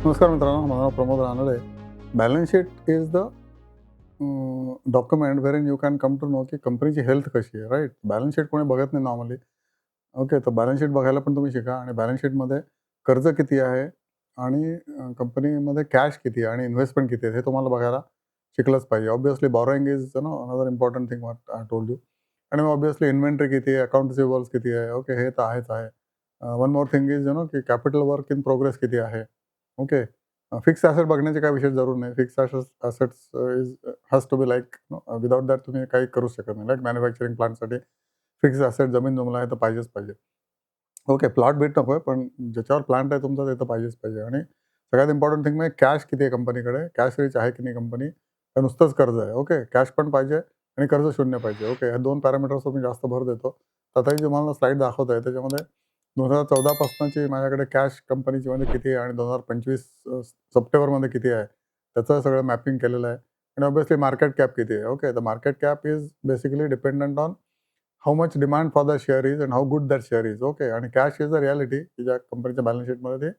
नमस्कार मित्रांनो, माझं नाव Pramod Ranade. Balance sheet is the document where in you can come to know की कंपनीची हेल्थ कशी आहे, राईट? बॅलन्स शीट कोणी बघत नाही नॉर्मली. ओके, तर बॅलन्स शीट बघायला पण तुम्ही शिका आणि बॅलन्स शीटमध्ये कर्ज किती आहे आणि कंपनीमध्ये कॅश किती आहे आणि इन्व्हेस्टमेंट किती आहे हे तुम्हाला बघायला शिकलंच पाहिजे. Obviously borrowing is another important thing what I told you. आणि ऑब्व्हियसली इन्व्हेंटरी किती आहे, अकाउंट रिसिव्हेबल्स किती आहे, ओके, हे तर आहेच आहे. वन मोर थिंग इज की कॅपिटल वर्क इन प्रोग्रेस किती आहे, ओके. फिक्स ॲसेट बघण्याची काही विशेष जरूर नाही. Fix assets is has to be like without that तुम्ही काही करू शकत नाही. लाईक मॅन्युफॅक्चरिंग प्लांटसाठी फिक्स ॲसेट जमीन जुमला आहे तर पाहिजेच पाहिजे. ओके, प्लॉट बीट नको आहे, पण ज्याच्यावर प्लांट आहे तुमचा ते तर पाहिजेच पाहिजे. आणि सगळ्यात इम्पॉर्टंट थिंग म्हणजे कॅश किती आहे कंपनीकडे, कॅश रिच आहे की नाही कंपनी, तर नुसतंच कर्ज आहे. ओके, कॅश पण पाहिजे आणि कर्ज शून्य पाहिजे. ओके, ह्या 2 पॅरामीटर्सवर मी जास्त भर देतो. तथापि तुम्हाला स्लाईड दाखवत आहे त्याच्यामध्ये 2014 पासूनची माझ्याकडे कॅश कंपनीची मध्ये किती आहे आणि 2025 सप्टेंबरमध्ये किती आहे, त्याचं सगळं मॅपिंग केलेलं आहे. आणि ऑब्व्हियसली मार्केट कॅप किती आहे. Okay, the market cap is basically dependent on how much demand for the share is and how good that share is. Okay, आणि कॅश इज अ रियालिटी की ज्या कंपनीच्या बॅलन्स शीटमध्ये ती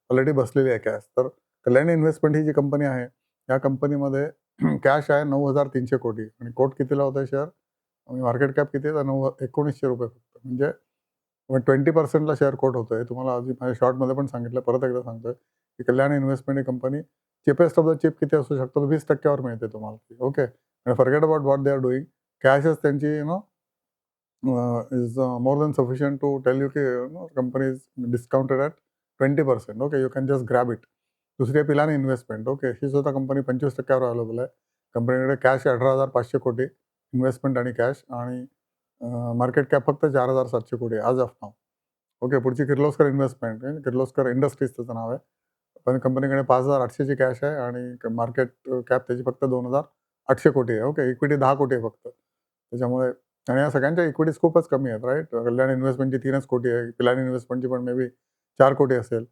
ऑलरेडी बसलेली आहे कॅश. तर कल्याणी इन्व्हेस्टमेंट ही जी कंपनी आहे, या कंपनीमध्ये कॅश आहे 9,300 कोटी आणि कोट कितीला होतं शेअर आणि मार्केट कॅप किती आहे, तर 1900 रुपये फक्त. म्हणजे 20% शेअर कोट होतोय. तुम्हाला आधी माझ्या शॉर्टमध्ये पण सांगितलं, परत एकदा सांगतोय, की कल्याण इन्व्हेस्टमेंट ही company cheapest of the cheap किती असू शकतो, 20% वर मिळते तुम्हाला ती. ओके, आणि forget about what they are doing. कॅशच त्यांची is more than sufficient to tell you की company is discounted at 20%. Okay, you can just grab it. दुसरी आहे पिलानी इन्व्हेस्टमेंट. ओके, ही सुद्धा कंपनी 25% वर अवेलेबल आहे. कंपनीकडे कॅश आहे 18,500 कोटी, इन्व्हेस्टमेंट आणि कॅश, आणि मार्केट कॅप फक्त 4,700 कोटी आहे ॲज ऑफ नाऊ. ओके, पुढची किर्लोस्कर इन्व्हेस्टमेंट आहे. किर्लोस्कर इंडस्ट्रीज त्याचं नाव आहे. पण कंपनीकडे 5,800 ची कॅश आहे आणि मार्केट कॅप त्याची फक्त 2,800 कोटी आहे. ओके, इक्विटी 10 कोटी आहे फक्त. त्याच्यामुळे आणि या सगळ्यांच्या इक्विटीज खूपच कमी आहेत, राईट? कल्याण इन्व्हेस्टमेंटची 3च कोटी आहे. पिलानी इन्व्हेस्टमेंटची पण मे बी 4 कोटी असेल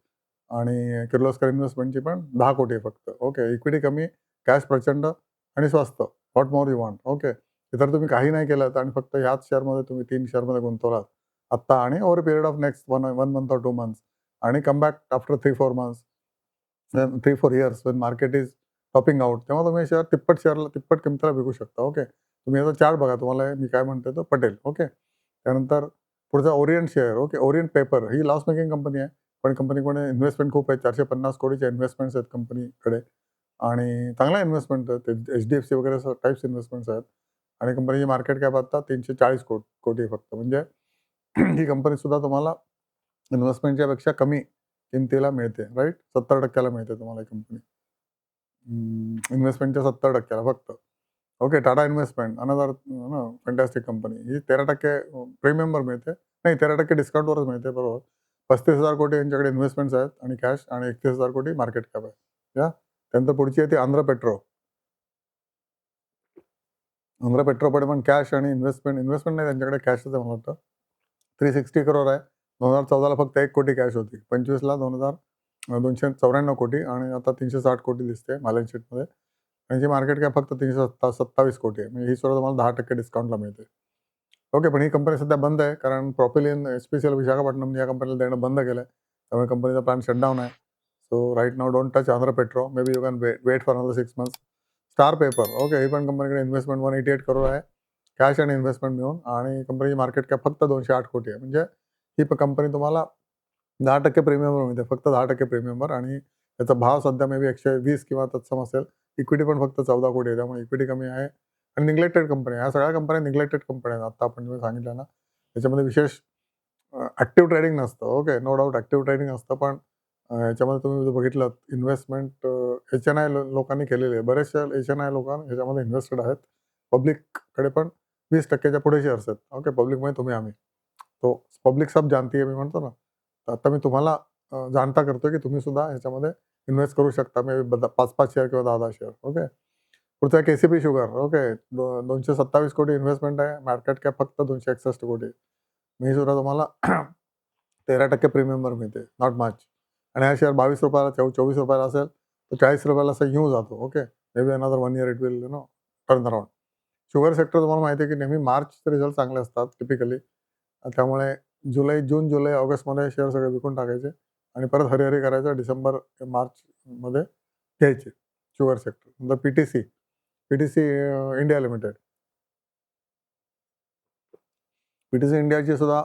आणि किर्लोस्कर इन्व्हेस्टमेंटची पण 10 कोटी आहे फक्त. ओके, इक्विटी कमी, कॅश प्रचंड आणि स्वस्त. What more you want? Okay, इतर तुम्ही काही नाही केलं आणि फक्त ह्याच शेअरमध्ये तुम्ही 3 शेअरमध्ये गुंतवलात आत्ता आणि over a period of next 1 month और 2 मंथ्स आणि come back after 3-4 months, 3-4 years when market is topping out, तेव्हा तुम्ही शेअर शेअरला तिप्पट किमतीला विकू शकता. ओके, तुम्ही याचा चार्ट बघा, तुम्हाला मी काय म्हणतोय तो पटेल. ओके, त्यानंतर पुढचा Orient share. Okay, Orient paper ही लॉस मेकिंग कंपनी आहे, पण कंपनीकडे इन्व्हेस्टमेंट खूप आहे. 450 कोटीच्या इन्व्हेस्टमेंट्स आहेत कंपनीकडे आणि चांगला इन्व्हेस्टमेंट आहे. ते HDFC वगैरे टाइप्स इन्व्हेस्टमेंट्स आहेत आणि कंपनीची मार्केट कॅप आता 340 कोटी आहे फक्त. म्हणजे ही कंपनी सुद्धा तुम्हाला इन्व्हेस्टमेंटच्या पेक्षा कमी किमतीला मिळते, राईट? 70% ला मिळते तुम्हाला ही कंपनी. इन्व्हेस्टमेंटच्या 70% ला फक्त. Okay, Tata investment another fantastic company. ही 13% प्रीमियमवर मिळते. नाही, 13% डिस्काउंटवरच मिळते, बरोबर. 35,000 कोटी यांच्याकडे इन्व्हेस्टमेंट्स आहेत आणि कॅश आणि 31,000 कोटी मार्केट कॅप आहे. या त्यानंतर पुढची आहे ती आंध्र पेट्रो. आंध्र पेट्रोकडे पण कॅश आणि इन्व्हेस्टमेंट नाही, त्यांच्याकडे कॅशच आहे मला वाटतं. 360 करोड आहे. 2014ला फक्त 1 कोटी कॅश होती. 25ला 294 कोटी आणि आता 360 कोटी दिसते बॅलन्स शीटमध्ये. त्यांची मार्केट कॅप फक्त 327 कोटी आहे. म्हणजे ही सुद्धा तुम्हाला 10% डिस्काउंटला मिळते. ओके, पण ही कंपनी सध्या बंद आहे कारण प्रॉपिलियन HPCL विशाखापट्टणम या कंपनीला देणं बंद केलं आहे. त्यामुळे कंपनीचा प्लांट शटडाऊन आहे. So right now don't touch Andhra Petro. Maybe you can wait for another 6 months. Star Paper. Okay, ही पण कंपनीकडे इन्व्हेस्टमेंट 188 करोड आहे. कॅश आणि इन्व्हेस्टमेंट मिळून आणि कंपनीची मार्केट कॅप फक्त 208 कोटी आहे. म्हणजे ही कंपनी तुम्हाला 10% प्रीमियमवर मिळते, फक्त 10% प्रीमियमवर, आणि त्याचा भाव सध्या मे बी 120 किंवा तत्सम असेल. इक्विटी पण फक्त 14 कोटी आहे, त्यामुळे इक्विटी कमी आहे आणि निग्लेक्टेड कंपनी आहे. ह्या सगळ्या कंपन्या निग्लेक्टेड कंपन्या आहेत. आता आपण जे सांगितलं ना, त्याच्यामध्ये विशेष ॲक्टिव्ह ट्रेडिंग नसतं. Okay, no doubt active trading असतं, पण ह्याच्यामध्ये तुम्ही जर बघितलं इन्व्हेस्टमेंट HNI लोकांनी केलेली आहे. बरेचशा HNI लोक ह्याच्यामध्ये इन्व्हेस्टेड आहेत. पब्लिककडे पण 20% पुढे शेअर्स आहेत. ओके, पब्लिकमध्ये तुम्ही आम्ही. तो पब्लिक सब जानती है मी म्हणतो ना. तर आता मी तुम्हाला जाणता करतोय की तुम्ही सुद्धा ह्याच्यामध्ये इन्व्हेस्ट करू शकता. मे बी 5-5 शेअर किंवा 10-10 शेअर. ओके. पुढचा आहे KCP शुगर. ओके. 227 कोटी इन्व्हेस्टमेंट आहे. मार्केट कॅप फक्त 261 कोटी. मी सुद्धा तुम्हाला 13% प्रीमियमवर मिळते. Not much. आणि हा शेअर ₹22 ₹24 असेल तर ₹40 असा येऊन जातो. Okay. May be another 1 year it will turn around. Sugar sector तुम्हाला माहिती आहे की नेहमी मार्चचे रिझल्ट चांगले असतात टिपिकली. त्यामुळे जून, जुलै, ऑगस्टमध्ये शेअर सगळे विकून टाकायचे आणि परत हरी करायचं. डिसेंबर, मार्च मध्ये घ्यायचे शुगर सेक्टर. नंतर PTC, PTC India limited. PTC इंडियाची सुद्धा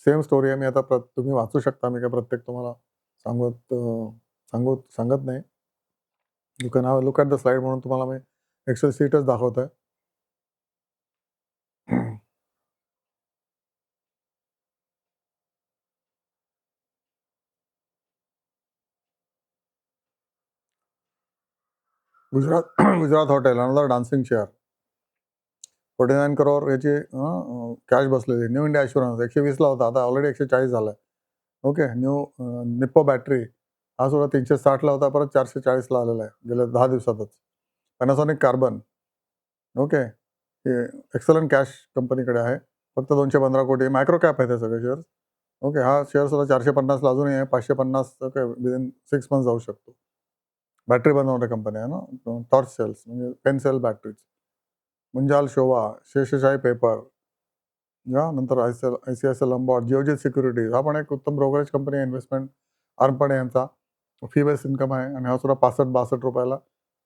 सेम स्टोरी आहे. मी आता तुम्ही वाचू शकता. मी काय प्रत्येक तुम्हाला सांगत नाही. You can have a look at the slide म्हणून तुम्हाला मी एक्सेल शीटच दाखवतोय. Gujarat Gujarat hotel another dancing share 49 crore याची कॅश बसलेली. न्यू इंडिया ॲश्युरन्स 120 ला होता, आता ऑलरेडी 140 झालाय. ओके. निप्पो बॅटरी हा सुद्धा 360 ला होता, परत 440 ला आलेला आहे गेल्या 10 दिवसातच. Panasonic carbon okay. हे एक्सलंट कॅश कंपनीकडे आहे. फक्त 215 कोटी मायक्रो कॅप आहे ते सगळे शेअर्स. ओके. हा शेअर सुद्धा 450 ला अजूनही आहे. 550 ओके विदिन 6 मंथ्स जाऊ शकतो. बॅटरी बनवणारी कंपनी आहे ना. टॉर्च सेल्स म्हणजे पेन सेल बॅटरीज. मुंजाल शोभा, शेषशाही पेपर, नंतर ICICI लंबॉर्ड, जिओजित सिक्युरिटीज हा पण एक उत्तम ब्रोकरेज कंपनी आहे. इन्व्हेस्टमेंट आर्म पण आहे यांचा. फी बेस्ड इन्कम आहे आणि हा सुद्धा 65-62 रुपयाला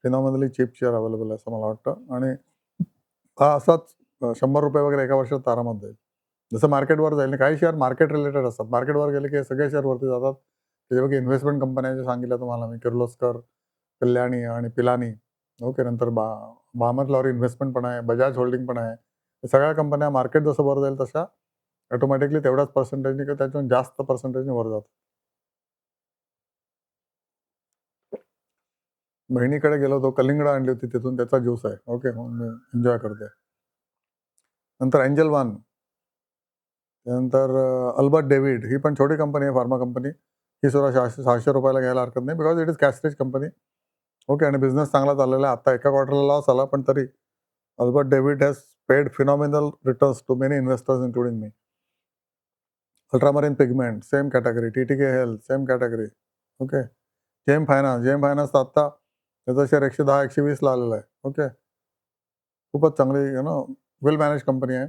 फिनॉमिनली चीप शेअर अवेलेबल आहे असं मला वाटतं. आणि हा असाच 100 रुपये वगैरे एका वर्षात आरामात जाईल. जसं मार्केटवर जाईल आणि काही शेअर मार्केट रिलेटेड असतात. मार्केटवर गेले की सगळे शेअर वरती जातात. त्याच्यापैकी इन्व्हेस्टमेंट कंपन्या जे सांगितलं तुम्हाला मी किर्लोस्कर, कल्याणी आणि पिलानी. ओके. नंतर बामर लॉरी इन्व्हेस्टमेंट पण आहे, बजाज होल्डिंग पण आहे. सगळ्या कंपन्या मार्केट जसं वर जाईल तशा ऑटोमॅटिकली तेवढ्याच पर्सेंटेजने किंवा त्याच्याहून जास्त पर्सेंटेजने वर जातात. बहिणीकडे गेलो होतो, कलिंगड आणली होती तिथून, त्याचा ज्यूस आहे. ओके. मी एन्जॉय करते. नंतर एंजल वन, त्यानंतर अल्बर्ट डेव्हिड ही पण छोटी कंपनी आहे, फार्मा कंपनी. ही सुद्धा 600 रुपयाला घ्यायला हरकत नाही, because it is cash rich company. Okay. आणि बिझनेस चांगला चाललेला आहे. आता एका क्वार्टरला लॉस आला, पण तरी Albert David has paid phenomenal returns to many investors including me. Ultramarine Pigment same category. TTK health same category. Okay. Gem Finance आता त्याचा शेअर 110-120 ला आलेला आहे. ओके. खूपच चांगली वेल मॅनेज कंपनी आहे.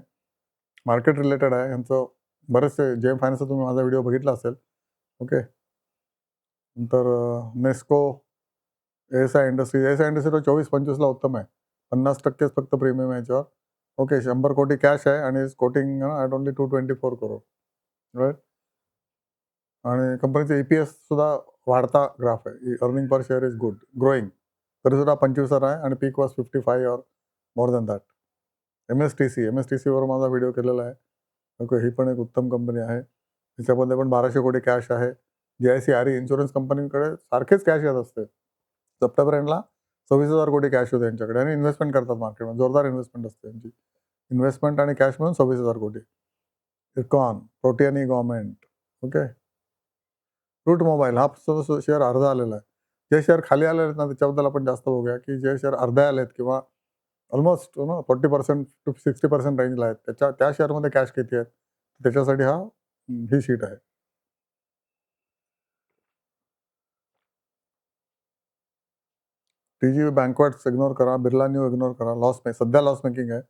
मार्केट रिलेटेड आहे. यांचं बरेचसे जेम फायनान्सचा तुम्ही माझा व्हिडिओ बघितला असेल. ओके. नंतर नेस्को, ASI इंडस्ट्रीज तर 24-25 ला उत्तम आहे. 50% फक्त प्रीमियम आहे याच्यावर. ओके. 100 कोटी कॅश आहे आणि quoting at only 224 crore. Right. आणि कंपनीचा EPS सुद्धा वाढता ग्राफ आहे. Earning per share is good, growing. तरी सुद्धा 25 वर आहे आणि पीक वॉज 55 और मोर दॅन दॅट. MSTCवर माझा व्हिडिओ केलेला आहे. ओके. ही पण एक उत्तम कंपनी आहे. त्याच्यामध्ये पण 1200 कोटी कॅश आहे. JIC RE इन्शुरन्स कंपनीकडे सारखेच कॅश येत असते. सप्टेंबर एंडला 26,000 कोटी कॅश होते यांच्याकडे आणि इन्व्हेस्टमेंट करतात मार्केटमध्ये. जोरदार इन्व्हेस्टमेंट असते यांची. इन्व्हेस्टमेंट आणि कॅश मिळून 26,000 कोटी. इरकॉन, प्रोटियानी गव्हर्नमेंट. ओके. रूट मोबाईल हा सुद्धा शेअर अर्धा आलेला आहे. जे शेअर खाली आलेले आहेत ना त्याच्याबद्दल आपण जास्त बघूया, की जे शेअर अर्धे आलेत किंवा ऑलमोस्ट 40% टू 60% रेंजला आहेत. त्या शेअरमध्ये कॅश किती आहेत? त्याच्यासाठी ही शीट आहे. TG बँकवर्ट्स इग्नोर करा, बिर्ला न्यू इग्नोर करा. सध्या लॉस मेकिंग आहे.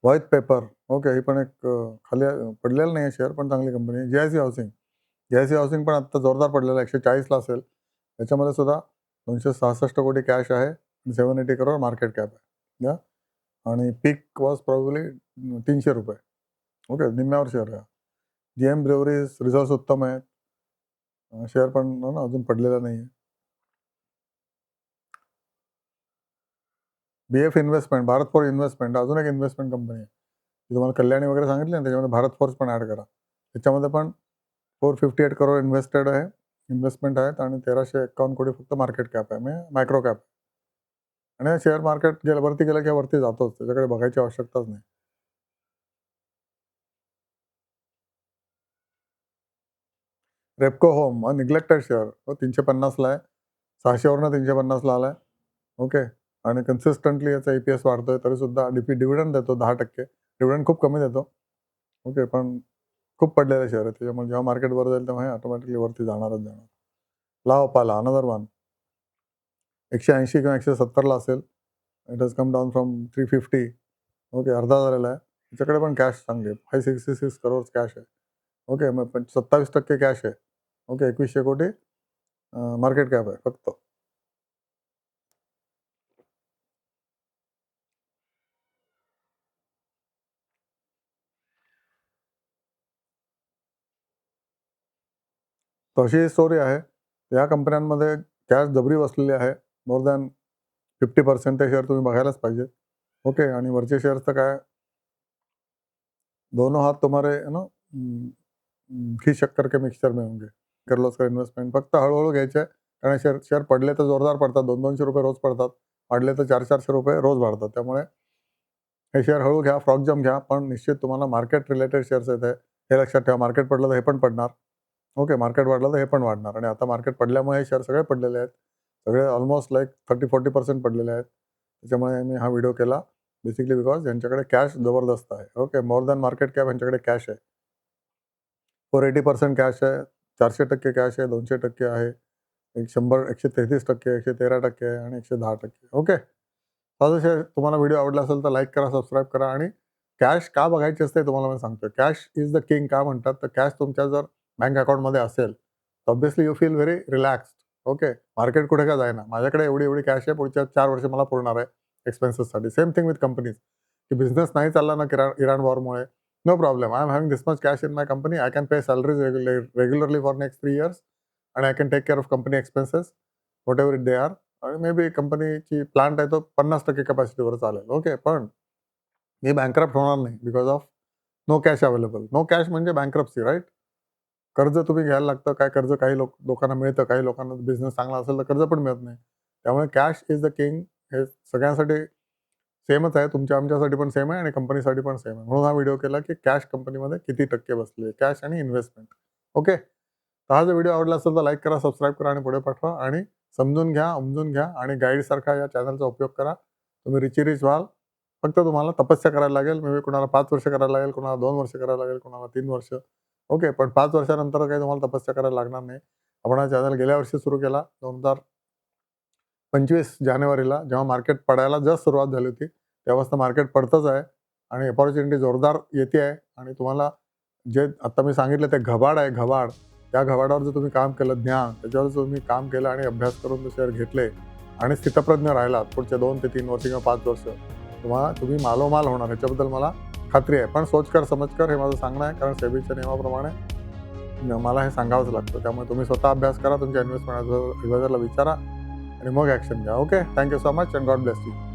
White Paper okay. ही पण एक खाली पडलेलं नाही आहे शेअर, पण चांगली कंपनी आहे. JIC हाऊसिंग पण आता जोरदार पडलेलं आहे. 140 ला असेल. त्याच्यामध्ये सुद्धा 266 कोटी कॅश आहे. 780 करोड मार्केट कॅप आहे. आणि पीक वॉज प्रॉब्ली 300 रुपये. ओके. निम्म्यावर शेअर आहे. GM ब्रेवरीज रिझल्ट उत्तम आहेत. शेअर पण अजून पडलेला नाही आहे. BF investment, Bharat for investment अजून एक इन्व्हेस्टमेंट कंपनी आहे. तुम्हाला कल्याणी वगैरे सांगितले ना, त्याच्यामध्ये भारत फोर्स पण ॲड करा. त्याच्यामध्ये पण 458 करोड इन्व्हेस्टमेंट आहेत आणि 1351 कोटी फक्त मार्केट कॅप आहे, म्हणजे मायक्रो कॅप. आणि शेअर मार्केट वरती गेलं की वरती जातोच, त्याच्याकडे बघायची आवश्यकताच नाही. रेपको होम निग्लेक्टेड शेअर 350 ला आहे. 600 वरनं 350 ला आलाय. ओके. आणि कन्सिस्टंटली याचा EPS वाढतोय, तरी सुद्धा डिव्हिडंड देतो 10%. डिव्हिडंड खूप कमी देतो. ओके. पण खूप पडलेले शेअर आहे. त्याच्यामुळे जेव्हा मार्केट वर जाईल तेव्हा हे ऑटोमॅटिकली वरती जाणारच जाणार. लाओपाला अनदर वन 180 किंवा 170 ला असेल. It has come down from 350. Okay. अर्धा झालेला आहे. त्याच्याकडे पण कॅश चांगली आहे. 566 करोड कॅश आहे. ओके. मग 27% कॅश आहे. ओके. 2100 कोटी मार्केट कॅप आहे फक्त. तशी स्टोरी आहे. या कंपन्यांमध्ये कॅश जबरी बसलेली आहे. मोर दॅन 50% ते शेअर तुम्ही बघायलाच पाहिजे. ओके. आणि वरचे शेअर्स तर काय दोनों हाथ तुम्हारे है ना घी शक्कर के मिक्सचर में होंगे. किर्लोस्कर इन्व्हेस्टमेंट फक्त हळू-हळू घ्यायचे आहे. कारण शेअर शेअर पडले तर जोरदार पडतात. ₹200-200 रोज पडतात. वाढले तर ₹400-400 रोज वाढतात. त्यामुळे हे शेअर हळू घ्या, फ्रॉग जंप घ्या, पण निश्चित तुम्हाला मार्केट रिलेटेड शेअर्स आहेत हे लक्षात ठेवा. मार्केट पडलं तर हे पण पडणार. ओके. मार्केट वाढलं तर हे पण वाढणार आणि आता मार्केट पडल्यामुळे हे शेअर सगळे पडलेले आहेत. सगळे ऑलमोस्ट लाइक 30-40% पडलेले आहेत. त्याच्यामुळे मी हा व्हिडिओ केला. बेसिकली बिकॉज यांच्याकडे कॅश जबरदस्त आहे. Okay. More than market cap यांच्याकडे कॅश आहे. 480% कॅश आहे. 400% कॅश आहे. 200% आहे. 100 133%, 113% आहे आणि 110%. ओके. जसे तुम्हाला व्हिडिओ आवडला असेल तर लाईक करा, सबस्क्राईब करा आणि कॅश का बघायची असते तुम्हाला मी सांगतोय. कॅश इज द किंग का म्हणतात, तर कॅश तुमच्या जर बँक अकाउंटमध्ये असेल, तर obviously you feel very relaxed. Okay. Market कुठे का जाईना. माझ्याकडे एवढी कॅश आहे, पुढच्या 4 वर्ष मला पुरणार आहे एक्सपेन्सेससाठी. सेम थिंग विथ कंपनीज, की बिझनेस नाही चालला ना इराण वॉरमुळे, no problem. I am having this much cash in my company. I can pay salaries regularly for next 3 years आणि I can take care of company expenses whatever they are. आणि may be कंपनीची plant आहे तो 50% कॅपॅसिटीवर चालेल. Okay. पण मी bankrupt होणार नाही because of no cash available. No cash म्हणजे बँकरप्सी, राईट? कर्ज तुम्ही घ्यायला लागतं. काय कर्ज काही लोकांना मिळतं, काही लोकांना बिझनेस चांगला असेल तर कर्ज पण मिळत नाही. त्यामुळे कॅश इज द किंग. हे सगळ्यांसाठी सेमच आहे. तुमच्या आमच्यासाठी पण सेम आहे आणि कंपनीसाठी पण सेम आहे. म्हणून हा व्हिडिओ केला, की कॅश कंपनीमध्ये किती टक्के बसले, कॅश आणि इन्व्हेस्टमेंट. ओके. तर हा जर व्हिडिओ आवडला असेल तर लाईक करा, सबस्क्राईब करा आणि पुढे पाठवा आणि समजून घ्या, उमजून घ्या आणि गाईडसारखा या चॅनलचा उपयोग करा. तुम्ही रिच व्हाल. फक्त तुम्हाला तपस्या करायला लागेल. मे बी कुणाला 5 वर्ष करायला लागेल, कुणाला 2 वर्ष करायला लागेल, कुणाला 3 वर्ष. ओके. पण 5 वर्षानंतर काही तुम्हाला तपस्या करायला लागणार नाही. आपण हा चॅनल गेल्या वर्षी सुरू केला 2025 जानेवारीला, जेव्हा मार्केट पडायला जस्ट सुरुवात झाली होती. तेव्हापासून मार्केट पडतच आहे आणि अपॉर्च्युनिटी जोरदार येते आहे आणि तुम्हाला जे आता मी सांगितलं ते घबाड आहे, घबाड. त्या घबाडावर जर तुम्ही काम केलं, ज्ञान त्याच्यावर जर तुम्ही काम केलं आणि अभ्यास करून ते शेअर घेतले आणि स्थितप्रज्ञ राहिलात पुढचे 2 ते 3 वर्ष किंवा 5 वर्ष, तुम्ही मालोमाल होणार ह्याच्याबद्दल मला खात्री आहे. पण सोच कर, समज कर हे माझं सांगणं आहे. कारण सेबीच्या नियमाप्रमाणे मला हे सांगावंच लागतं. त्यामुळे तुम्ही स्वतः अभ्यास करा, तुमच्या इन्व्हेस्टमेंट ॲडवायझरला विचारा आणि मग ॲक्शन घ्या. Okay. Thank you so much and God bless you.